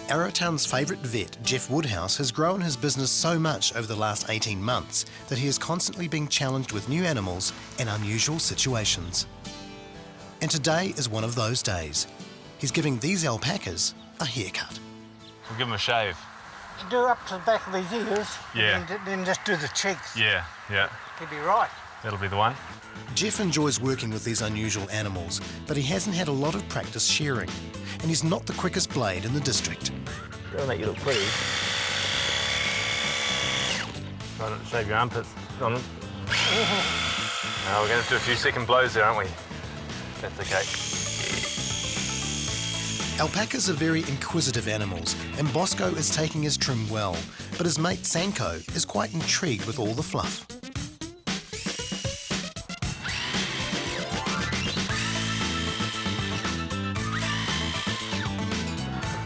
Arrowtown's favourite vet, Jeff Woodhouse, has grown his business so much over the last 18 months that he is constantly being challenged with new animals and unusual situations. And today is one of those days. He's giving these alpacas a haircut. We'll give them a shave. Do up to the back of his ears, Yeah. and then just do the cheeks. Yeah. He'll be right. That'll be the one. Jeff enjoys working with these unusual animals, but he hasn't had a lot of practice shearing, and he's not the quickest blade in the district. That'll make you look pretty. Try not to shave your armpits, Donald. We're going to do a few second blows there, aren't we? That's okay. Alpacas are very inquisitive animals, and Bosco is taking his trim well, but his mate Sanko is quite intrigued with all the fluff.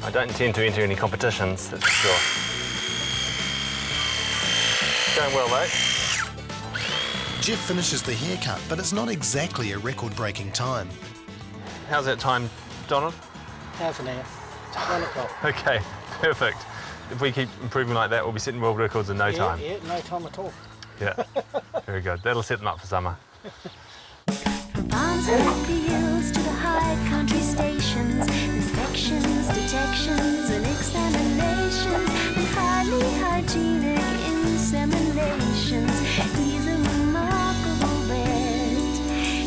I don't intend to enter any competitions, that's for sure. Going well, though. Jeff finishes the haircut, but it's not exactly a record-breaking time. How's that time, Donald? Half an hour. 1 o'clock. Okay, perfect. If we keep improving like that, we'll be setting world records in no time. Yeah, no time at all. Yeah, very good. That'll set them up for summer. From farms and fields to the high country stations, inspections, detections and examinations, and highly hygienic inseminations. He's a remarkable vet.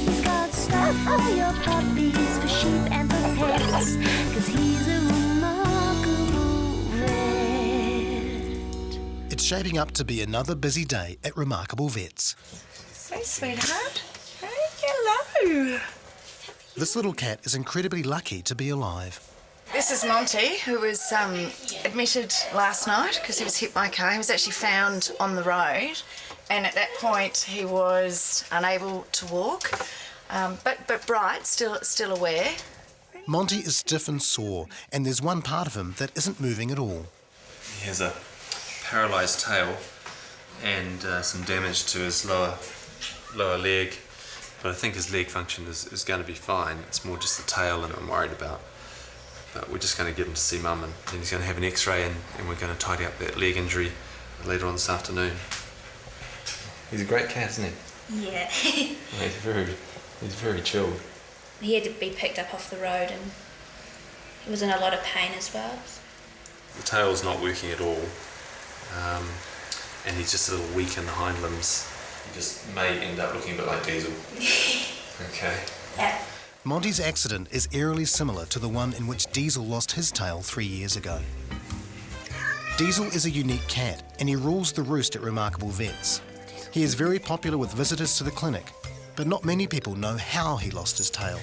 He's got stuff for your puppies, for sheep and for pets, 'cause he's a remarkable vet. It's shaping up to be another busy day at Remarkable Vets. Hey, sweetheart. Hey, hello. This little cat is incredibly lucky to be alive. This is Monty, who was admitted last night because he was hit by a car. He was actually found on the road, and at that point he was unable to walk, but bright, still aware. Monty is stiff and sore, and there's one part of him that isn't moving at all. He has a paralysed tail and some damage to his lower leg, but I think his leg function is going to be fine. It's more just the tail that I'm worried about. But we're just going to get him to see Mum, and then he's going to have an X-ray, and we're going to tidy up that leg injury later on this afternoon. He's a great cat, isn't he? Yeah. He's very chilled. He had to be picked up off the road and he was in a lot of pain as well. The tail's not working at all, and he's just a little weak in the hind limbs. He just may end up looking a bit like Diesel. Okay. Yeah. Monty's accident is eerily similar to the one in which Diesel lost his tail 3 years ago. Diesel is a unique cat, and he rules the roost at Remarkable Vets. He is very popular with visitors to the clinic, but not many people know how he lost his tail.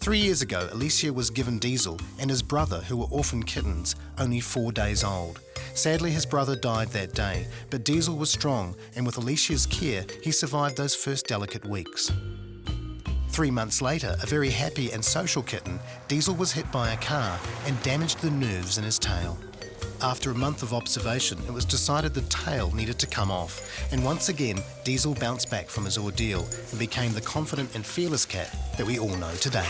3 years ago, Alicia was given Diesel and his brother, who were orphan kittens, only 4 days old. Sadly, his brother died that day, but Diesel was strong, and with Alicia's care, he survived those first delicate weeks. 3 months later, a very happy and social kitten, Diesel was hit by a car and damaged the nerves in his tail. After a month of observation, it was decided the tail needed to come off, and once again, Diesel bounced back from his ordeal and became the confident and fearless cat that we all know today.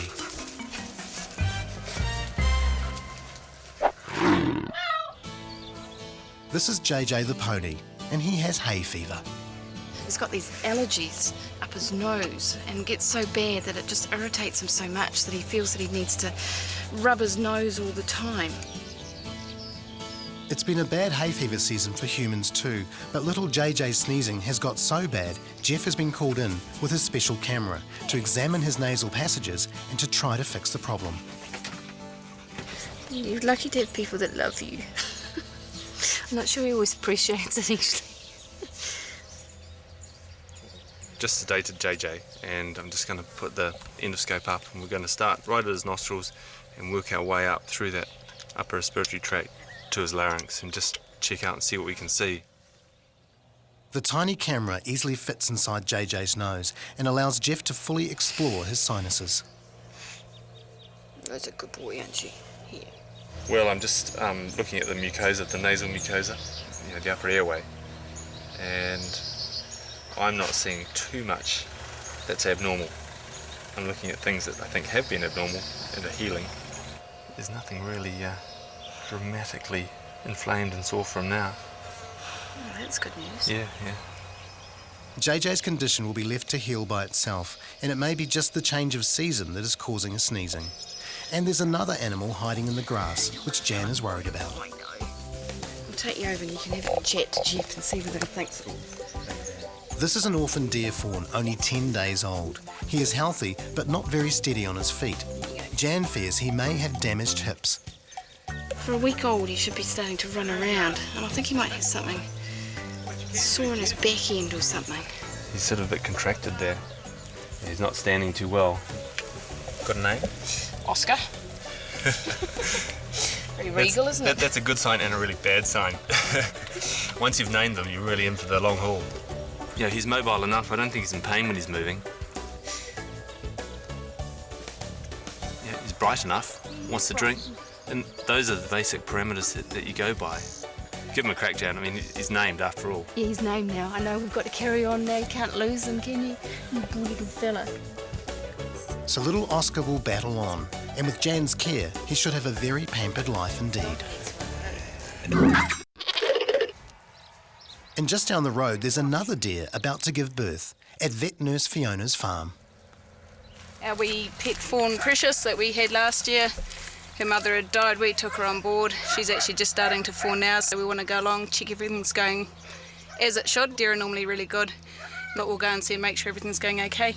This is JJ the pony, and he has hay fever. He's got these allergies up his nose and gets so bad that it just irritates him so much that he feels that he needs to rub his nose all the time. It's been a bad hay fever season for humans too, but little JJ's sneezing has got so bad, Jeff has been called in with his special camera to examine his nasal passages and to try to fix the problem. You're lucky to have people that love you. I'm not sure he always appreciates it, actually. Just sedated JJ, and I'm just going to put the endoscope up, and we're going to start right at his nostrils and work our way up through that upper respiratory tract to his larynx and just check out and see what we can see. The tiny camera easily fits inside JJ's nose and allows Jeff to fully explore his sinuses. That's a good boy, aren't you? Here. Well, I'm just looking at the mucosa, the nasal mucosa, the upper airway, and I'm not seeing too much that's abnormal. I'm looking at things that I think have been abnormal and are healing. There's nothing really dramatically inflamed and sore from now. Oh, that's good news. Yeah. JJ's condition will be left to heal by itself, and it may be just the change of season that is causing a sneezing. And there's another animal hiding in the grass, which Jan is worried about. I'll take you over and you can have a chat to Jeff and see whether he thinks it. This is an orphan deer fawn, only 10 days old. He is healthy, but not very steady on his feet. Jan fears he may have damaged hips. For a week old, he should be starting to run around, and I think he might have something sore in his back end or something. He's sort of a bit contracted there. He's not standing too well. Got a name? Oscar. Very regal, isn't it? That's a good sign and a really bad sign. Once you've named them, you're really in for the long haul. Yeah, he's mobile enough. I don't think he's in pain when he's moving. Yeah, he's bright enough, wants to drink. And those are the basic parameters that you go by. Give him a crack, Jan. I mean, he's named after all. Yeah, he's named now. I know we've got to carry on now. You can't lose him, can you? You poor little fella. So little Oscar will battle on, and with Jan's care, he should have a very pampered life indeed. And just down the road, there's another deer about to give birth at vet nurse Fiona's farm. Our wee pet fawn Precious that we had last year, her mother had died, we took her on board. She's actually just starting to fawn now, so we want to go along, check everything's going as it should. Deer are normally really good, but we'll go and see and make sure everything's going okay.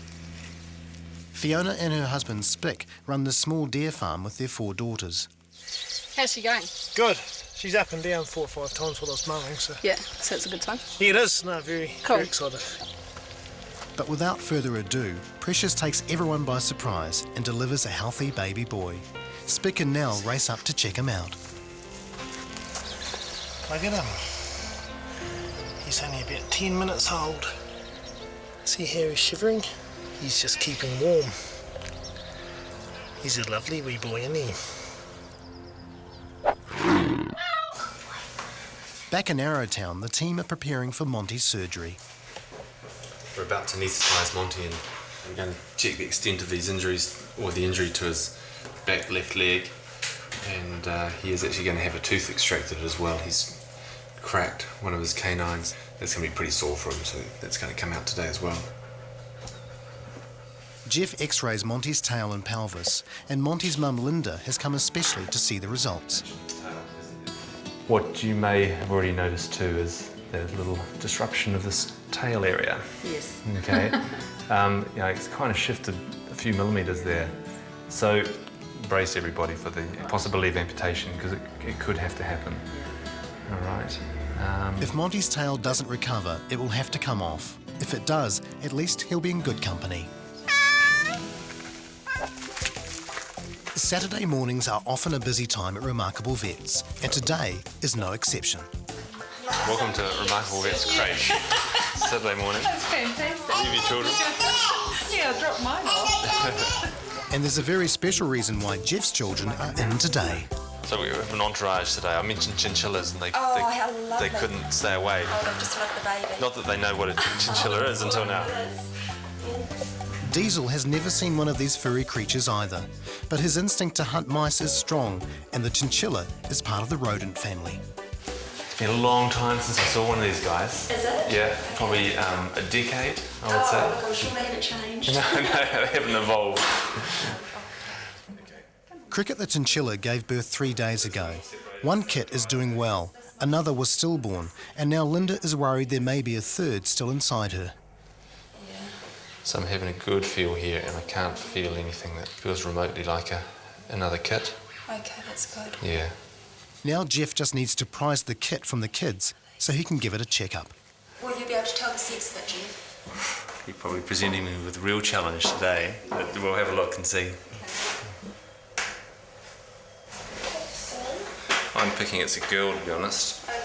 Fiona and her husband Spick run the small deer farm with their 4 daughters. How's she going? Good. She's up and down 4 or 5 times while I was mowing, so... Yeah, so it's a good time. Yeah, it is. No, very excited. But without further ado, Precious takes everyone by surprise and delivers a healthy baby boy. Spick and Nell race up to check him out. Look at him. He's only about 10 minutes old. See how he's shivering? He's just keeping warm. He's a lovely wee boy, isn't he? Back in Arrowtown, the team are preparing for Monty's surgery. We're about to anaesthetise Monty and we're going to check the extent of these injuries, or the injury to his back left leg. And he is actually going to have a tooth extracted as well. He's cracked one of his canines. That's going to be pretty sore for him, so that's going to come out today as well. Jeff x-rays Monty's tail and pelvis, and Monty's mum Linda has come especially to see the results. What you may have already noticed too is there's a little disruption of this tail area. Yes. Okay. It's kind of shifted a few millimetres there. So brace everybody for the possibility of amputation, because it could have to happen. All right. If Monty's tail doesn't recover, it will have to come off. If it does, at least he'll be in good company. Saturday mornings are often a busy time at Remarkable Vets, and today is no exception. Welcome to Remarkable Vets Crash. Saturday morning. That's fantastic. Leave your children. Yeah, I dropped mine off. And there's a very special reason why Jeff's children are in today. So we have an entourage today. I mentioned chinchillas and how lovely. they couldn't stay away. Oh, they've just loved the baby. Not that they know what a chinchilla is until now. Diesel has never seen one of these furry creatures either, but his instinct to hunt mice is strong, and the chinchilla is part of the rodent family. It's been a long time since I saw one of these guys. Is it? Yeah, probably a decade, I would say. Oh, I'm sure they haven't changed. No, they haven't evolved. Cricket the chinchilla gave birth 3 days ago. One kit is doing well, another was stillborn, and now Linda is worried there may be a third still inside her. So I'm having a good feel here, and I can't feel anything that feels remotely like another kit. Okay, that's good. Yeah. Now Jeff just needs to prize the kit from the kids so he can give it a checkup. Will you be able to tell the sex of it, Jeff? You're probably presenting me with a real challenge today, but we'll have a look and see. I'm picking it's a girl, to be honest. Okay.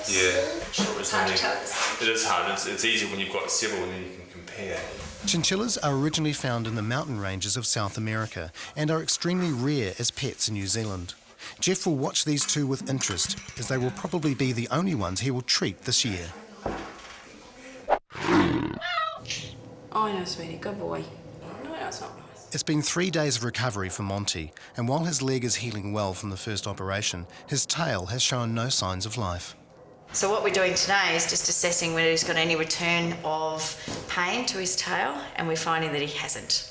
Yeah. It's hard to tell this. It is hard. It's easier when you've got several and then you can compare. Chinchillas are originally found in the mountain ranges of South America and are extremely rare as pets in New Zealand. Jeff will watch these two with interest, as they will probably be the only ones he will treat this year. Oh, no, sweetie. Good boy. No, that's not nice. It's been 3 days of recovery for Monty, and while his leg is healing well from the first operation, his tail has shown no signs of life. So what we're doing today is just assessing whether he's got any return of pain to his tail, and we're finding that he hasn't.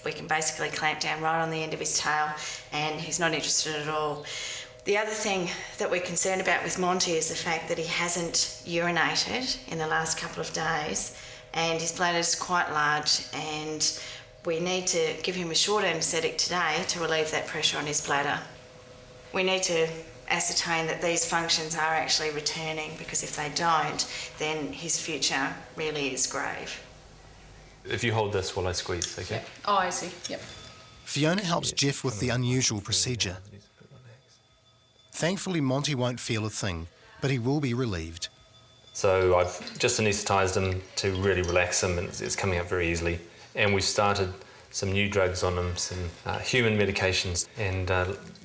We can basically clamp down right on the end of his tail, and he's not interested at all. The other thing that we're concerned about with Monty is the fact that he hasn't urinated in the last couple of days, and his bladder is quite large, and we need to give him a short anaesthetic today to relieve that pressure on his bladder. We need to ascertain that these functions are actually returning, because if they don't, then his future really is grave. If you hold this while I squeeze, okay? Oh, I see. Yep. Fiona helps Jeff with the unusual procedure. Thankfully, Monty won't feel a thing, but he will be relieved. So I've just anaesthetised him to really relax him, and it's coming up very easily. And we've started some new drugs on him, some human medications, and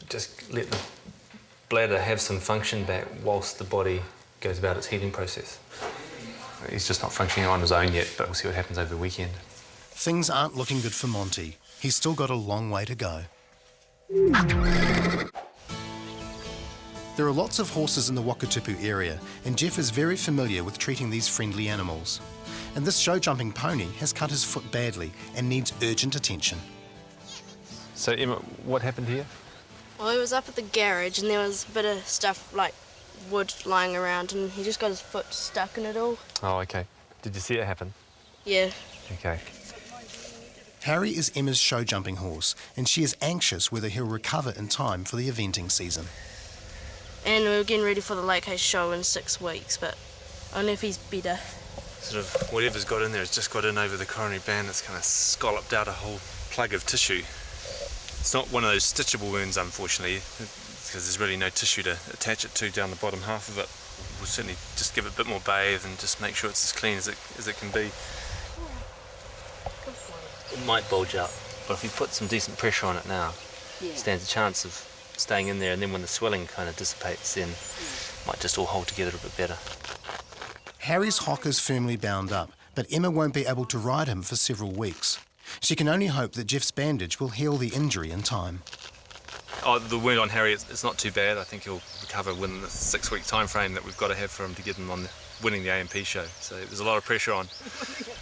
just let the bladder have some function back whilst the body goes about its healing process. He's just not functioning on his own yet, but we'll see what happens over the weekend. Things aren't looking good for Monty. He's still got a long way to go. There are lots of horses in the Wakatipu area, and Jeff is very familiar with treating these friendly animals. And this show-jumping pony has cut his foot badly and needs urgent attention. So Emma, what happened here? Well, he was up at the garage and there was a bit of stuff like wood lying around, and he just got his foot stuck in it all. Oh, okay. Did you see it happen? Yeah. Okay. Harry is Emma's show-jumping horse, and she is anxious whether he'll recover in time for the eventing season. And we were getting ready for the Lake Hayes show in 6 weeks, but only if he's better. Sort of whatever's got in there has just got in over the coronary band. It's kind of scalloped out a whole plug of tissue. It's not one of those stitchable wounds, unfortunately, because there's really no tissue to attach it to down the bottom half of it. We'll certainly just give it a bit more bathe and just make sure it's as clean as it can be. It might bulge out, but if you put some decent pressure on it now, it stands a chance of staying in there, and then when the swelling kind of dissipates, then it might just all hold together a bit better. Harry's hock is firmly bound up, but Emma won't be able to ride him for several weeks. She can only hope that Jeff's bandage will heal the injury in time. Oh, the wound on Harry, it's not too bad. I think he'll recover within the 6-week time frame that we've got to have for him to get him on winning the AMP show. So there's a lot of pressure on,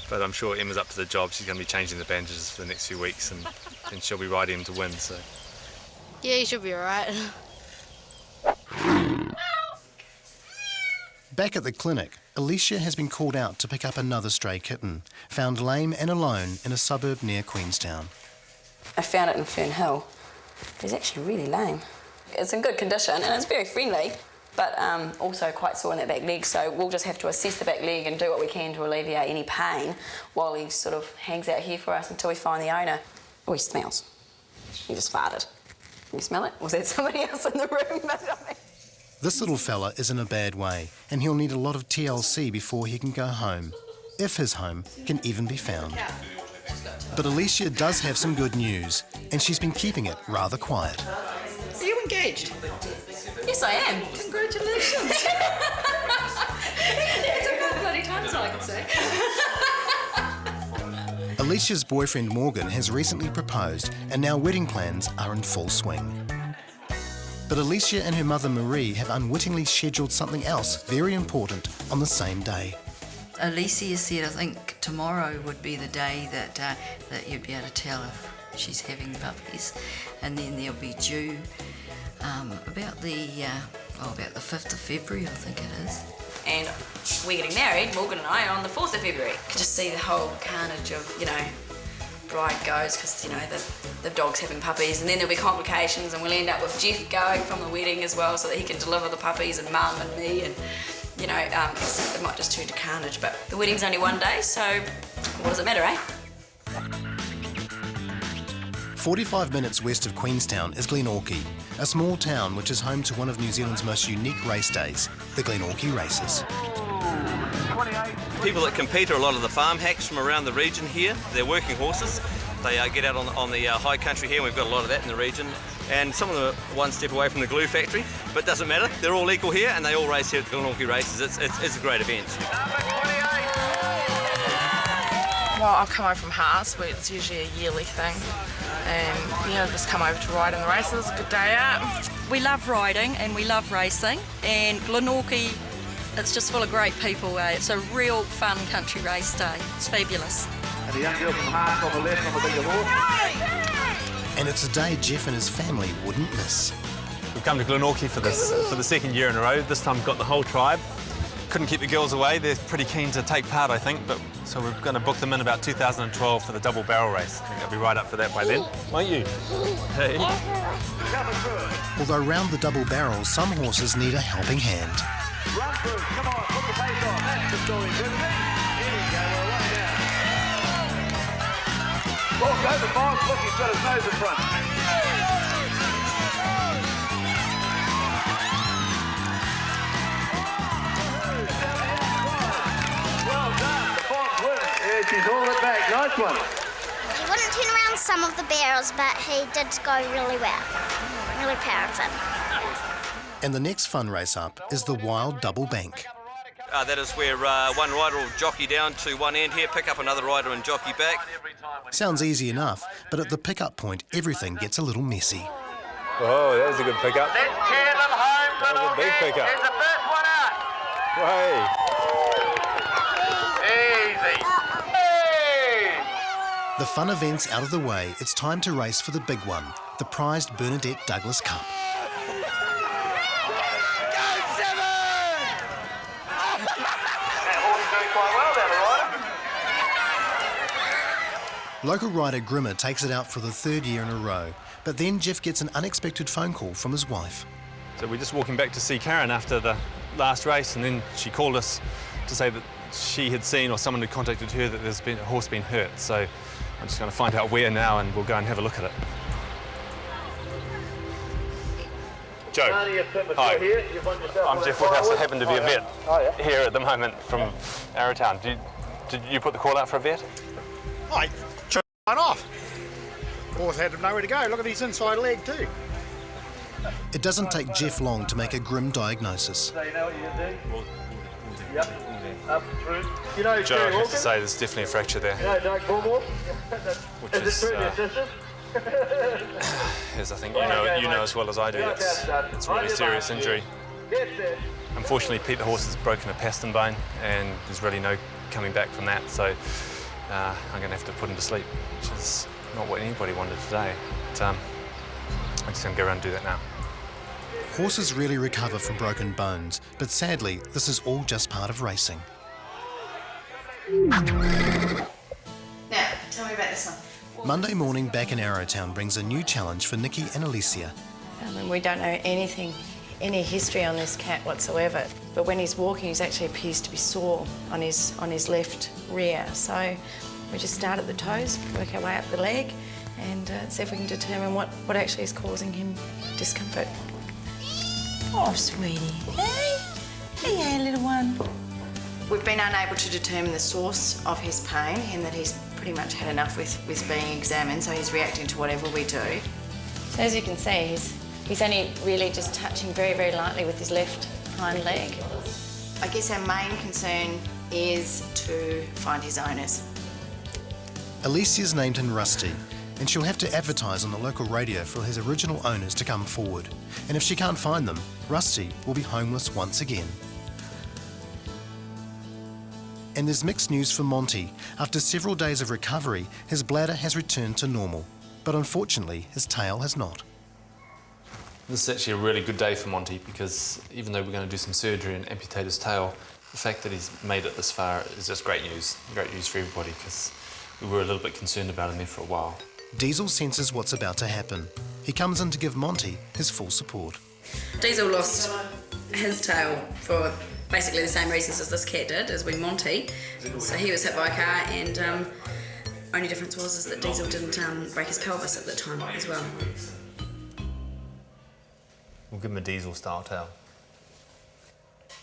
but I'm sure Emma's up to the job. She's going to be changing the bandages for the next few weeks, and she'll be riding him to win. So Yeah, he should be alright. Back at the clinic, Alicia has been called out to pick up another stray kitten, found lame and alone in a suburb near Queenstown. I found it in Fern Hill. It's actually really lame. It's in good condition and it's very friendly, but also quite sore in that back leg, so we'll just have to assess the back leg and do what we can to alleviate any pain while he sort of hangs out here for us until we find the owner. Oh, he smells. He just farted. Can you smell it? Was that somebody else in the room? This little fella is in a bad way, and he'll need a lot of TLC before he can go home, if his home can even be found. But Alicia does have some good news, and she's been keeping it rather quiet. Are you engaged? Yes, I am. Congratulations. It's a good bloody time, that's all I can say. Alicia's boyfriend Morgan has recently proposed, and now wedding plans are in full swing. But Alicia and her mother Marie have unwittingly scheduled something else very important on the same day. Alicia said, I think tomorrow would be the day that you'd be able to tell if she's having puppies, and then they'll be due about the 5th of February, I think it is. And we're getting married, Morgan and I, on the 4th of February. You could just see the whole carnage of, bride goes, because, the dog's having puppies, and then there'll be complications, and we'll end up with Jeff going from the wedding as well so that he can deliver the puppies, and Mum and me, and, it might just turn to carnage. But the wedding's only one day, so what does it matter, eh? 45 minutes west of Queenstown is Glenorchy, a small town which is home to one of New Zealand's most unique race days, the Glenorchy Races. People that compete are a lot of the farm hacks from around the region here. They're working horses. They get out on the high country here, and we've got a lot of that in the region. And some of them are one step away from the glue factory, but it doesn't matter. They're all equal here, and they all race here at the Glenorchy Races. It's a great event. Well, I've come over from Haas, where it's usually a yearly thing, and just come over to ride in the races. Good day out. We love riding and we love racing, and Glenorchy, it's just full of great people. It's a real fun country race day. It's fabulous. And the young girl from Haas on the left on the bigger horse. And it's a day Jeff and his family wouldn't miss. We've come to Glenorchy for the second year in a row. This time we've got the whole tribe. Couldn't keep the girls away. They're pretty keen to take part, I think, but so we're going to book them in about 2012 for the double barrel race. I think they'll be right up for that by then, won't you? Hey. Although round the double barrel, some horses need a helping hand. Run through, come on, put the pace on. That's the story, Griffin. Here we go, we're away now. Walk over, Bob. Look, he's got his nose in front. Well done, the Fox wins. Yeah, she's all it back. Nice one. He wouldn't turn around some of the barrels, but he did go really well. Really proud of him. And the next fun race up is the Wild Double Bank. That is where one rider will jockey down to one end here, pick up another rider and jockey back. Sounds easy enough, but at the pickup point, everything gets a little messy. Oh, that was a good pickup. Let's tear them home, That was a big pickup. Here's the first one out. Way. Easy. Hey! The fun events out of the way, it's time to race for the big one, the prized Bernadette Douglas Cup. Local rider Grimmer takes it out for the third year in a row, but then Jeff gets an unexpected phone call from his wife. So we're just walking back to see Karen after the last race, and then she called us to say that she had seen, or someone had contacted her, that there's been a horse been hurt. So I'm just going to find out where now, and we'll go and have a look at it. Joe, hi. I'm Jeff Woodhouse. I happen to be a vet here at the moment from Arrowtown. Did you put the call out for a vet? I chose right off. Horse had nowhere to go. Look at his inside leg too. It doesn't take Jeff long to make a grim diagnosis. So you know what you do? Yep. Up through. You know Joe, I have to say there's definitely a fracture there. You know Doug Bullmore? Which is it true, your sisters? As I think you know as well as I do, it's a really serious injury. Unfortunately, Pete the horse has broken a pastern bone, and there's really no coming back from that. So I'm going to have to put him to sleep, which is not what anybody wanted today. But, I'm just going to go around and do that now. Horses rarely recover from broken bones, but sadly, this is all just part of racing. Now, tell me about this one. Monday morning back in Arrowtown brings a new challenge for Nikki and Alicia. We don't know any history on this cat whatsoever. But when he's walking, he actually appears to be sore on his left rear. So we just start at the toes, work our way up the leg, and see if we can determine what actually is causing him discomfort. Oh, sweetie. Hey, little one. We've been unable to determine the source of his pain, and that he's pretty much had enough with being examined, so he's reacting to whatever we do. So as you can see, he's only really just touching very, very lightly with his left hind leg. I guess our main concern is to find his owners. Alicia's named him Rusty, and she'll have to advertise on the local radio for his original owners to come forward. And if she can't find them, Rusty will be homeless once again. And there's mixed news for Monty. After several days of recovery, his bladder has returned to normal. But unfortunately, his tail has not. This is actually a really good day for Monty, because even though we're going to do some surgery and amputate his tail, the fact that he's made it this far is just great news. Great news for everybody, because we were a little bit concerned about him there for a while. Diesel senses what's about to happen. He comes in to give Monty his full support. Diesel lost his tail for basically the same reasons as this cat did, as when Monty. So he was hit by a car, and only difference was that Diesel didn't break his pelvis at the time as well. We'll give him a Diesel-style tail.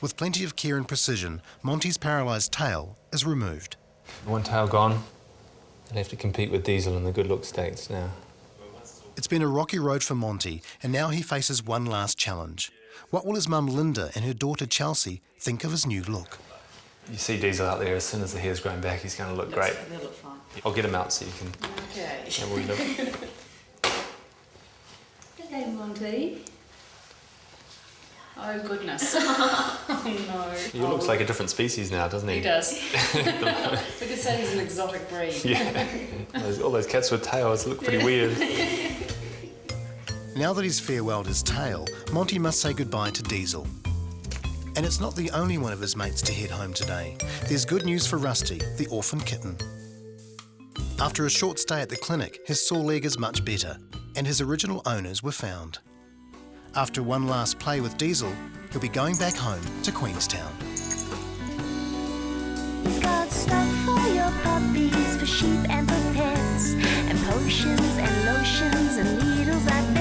With plenty of care and precision, Monty's paralysed tail is removed. One tail gone. He'll have to compete with Diesel in the good look stakes now. It's been a rocky road for Monty, and now he faces one last challenge. What will his mum Linda and her daughter Chelsea think of his new look? You see Diesel out there, as soon as the hair's grown back, he's going to look great. They'll look fine. I'll get him out so you can Okay. have a wee look. Hello, Monty. Oh, goodness. Oh, no. He looks like a different species now, doesn't he? He does. We could say he's an exotic breed. Yeah. All those cats with tails look pretty weird. Now that he's farewelled his tail, Monty must say goodbye to Diesel. And it's not the only one of his mates to head home today. There's good news for Rusty, the orphan kitten. After a short stay at the clinic, his sore leg is much better, and his original owners were found. After one last play with Diesel, he'll be going back home to Queenstown. He's got stuff for your puppies, for sheep and for pets, and potions and lotions and needles that